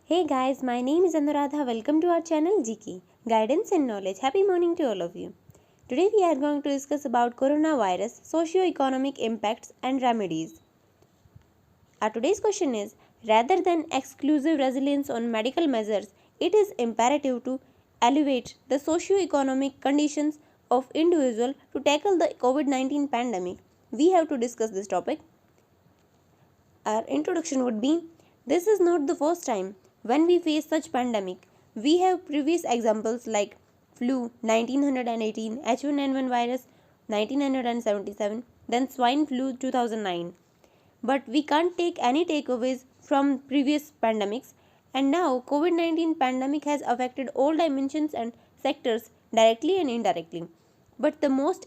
Hey guys, my name is Anuradha. Welcome to our channel GK Guidance and Knowledge. Happy morning to all of you. Today we are going to discuss about coronavirus, socio-economic impacts and remedies. Our today's question is, rather than exclusive resilience on medical measures, it is imperative to elevate the socio-economic conditions of individual to tackle the COVID-19 pandemic. We have to discuss this topic. Our introduction would be, this is not the first time when we face such pandemic. We have previous examples like flu 1918, H1N1 virus 1977, then swine flu 2009. But we can't take any takeaways from previous pandemics, and now COVID-19 pandemic has affected all dimensions and sectors directly and indirectly. But the most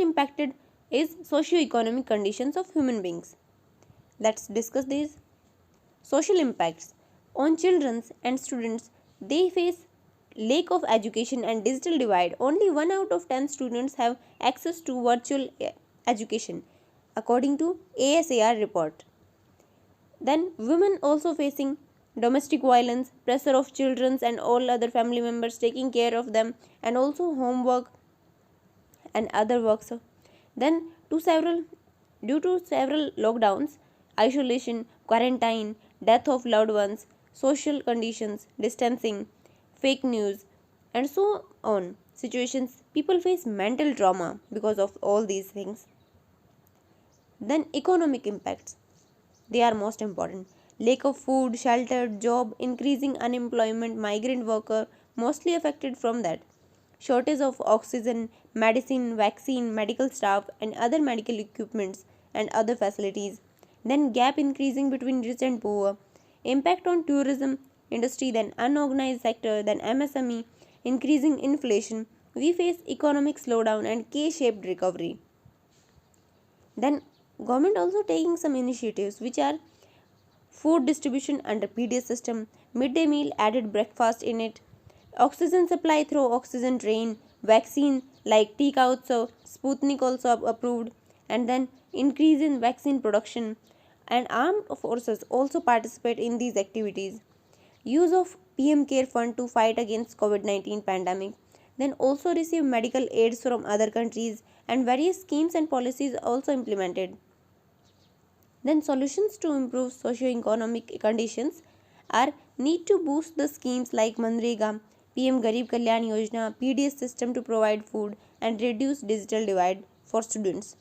impacted is socio-economic conditions of human beings. Let's discuss these. Social impacts on children and students. They face lack of education and digital divide. Only 1 out of 10 students have access to virtual education, according to ASAR report. Then women also facing domestic violence, pressure of children and all other family members taking care of them, and also homework and other works. Then due to several lockdowns, isolation, quarantine, death of loved ones, social conditions, distancing, fake news, and so on situations, people face mental trauma because of all these things. Then economic impacts, they are most important. Lack of food, shelter, job, increasing unemployment, migrant worker mostly affected from that. Shortage of oxygen, medicine, vaccine, medical staff, and other medical equipments and other facilities. Then gap increasing between rich and poor. Impact on tourism industry, then unorganized sector, then MSME, increasing inflation. We face economic slowdown and K-shaped recovery. Then government also taking some initiatives which are food distribution under PDS system, midday meal added breakfast in it, oxygen supply through oxygen train, vaccine like Tika Utsav, Sputnik also approved, and then increase in vaccine production, and armed forces also participate in these activities. Use of PM Care Fund to fight against COVID-19 pandemic, then also receive medical aids from other countries, and various schemes and policies also implemented. Then solutions to improve socio-economic conditions are need to boost the schemes like Manrega, PM Garib Kalyan Yojana, PDS system to provide food and reduce digital divide for students.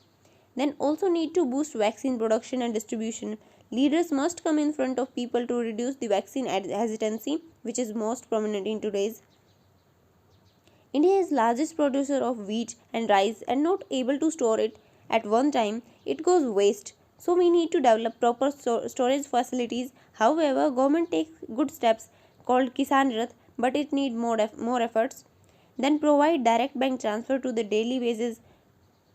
Then also need to boost vaccine production and distribution. Leaders must come in front of people to reduce the vaccine hesitancy, which is most prominent in today's. India is largest producer of wheat and rice and not able to store it at one time, it goes waste. So we need to develop proper storage facilities. However, government takes good steps called Kisan Rath, but it need more efforts. Then provide direct bank transfer to the daily basis.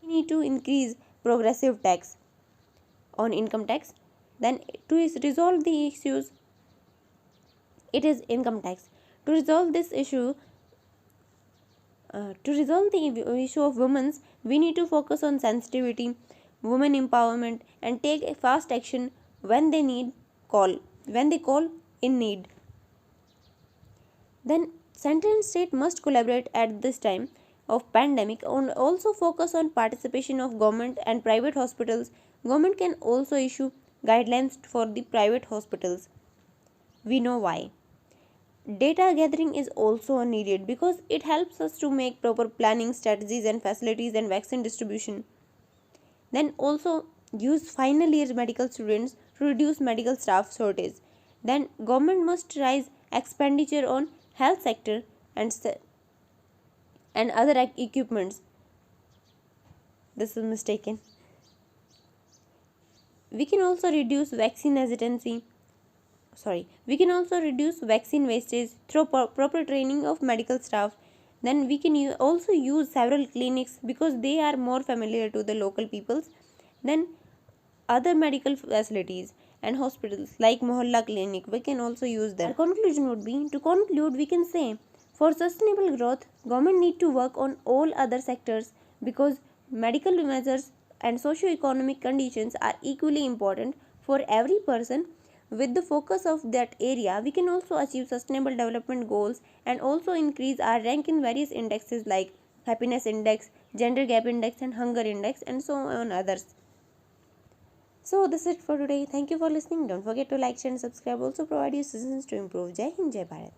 We need to increase progressive tax on income tax. Then to resolve the issues, it is income tax. To resolve this issue, to resolve the issue of women's, we need to focus on sensitivity, women empowerment, and take a fast action when they call in need. Then center and state must collaborate at this time of pandemic and also focus on participation of government and private hospitals. Government can also issue guidelines for the private hospitals. We know why. Data gathering is also needed because it helps us to make proper planning strategies and facilities and vaccine distribution. Then also use final year medical students to reduce medical staff shortage. Then government must raise expenditure on health sector and other equipments. This is mistaken. We can also reduce vaccine hesitancy. We can also reduce vaccine wastage through proper training of medical staff. Then we can also use several clinics because they are more familiar to the local peoples. Then other medical facilities and hospitals like Mohalla Clinic, we can also use them. Our conclusion would be, to conclude, we can say, for sustainable growth, government need to work on all other sectors because medical measures and socio-economic conditions are equally important for every person, with the focus of that area, we can also achieve sustainable development goals and also increase our rank in various indexes like happiness index, gender gap index, and hunger index, and so on others. So this is it for today. Thank you for listening. Don't forget to like, share, and subscribe. Also provide you suggestions to improve. Jai Hind, Jai Bharat.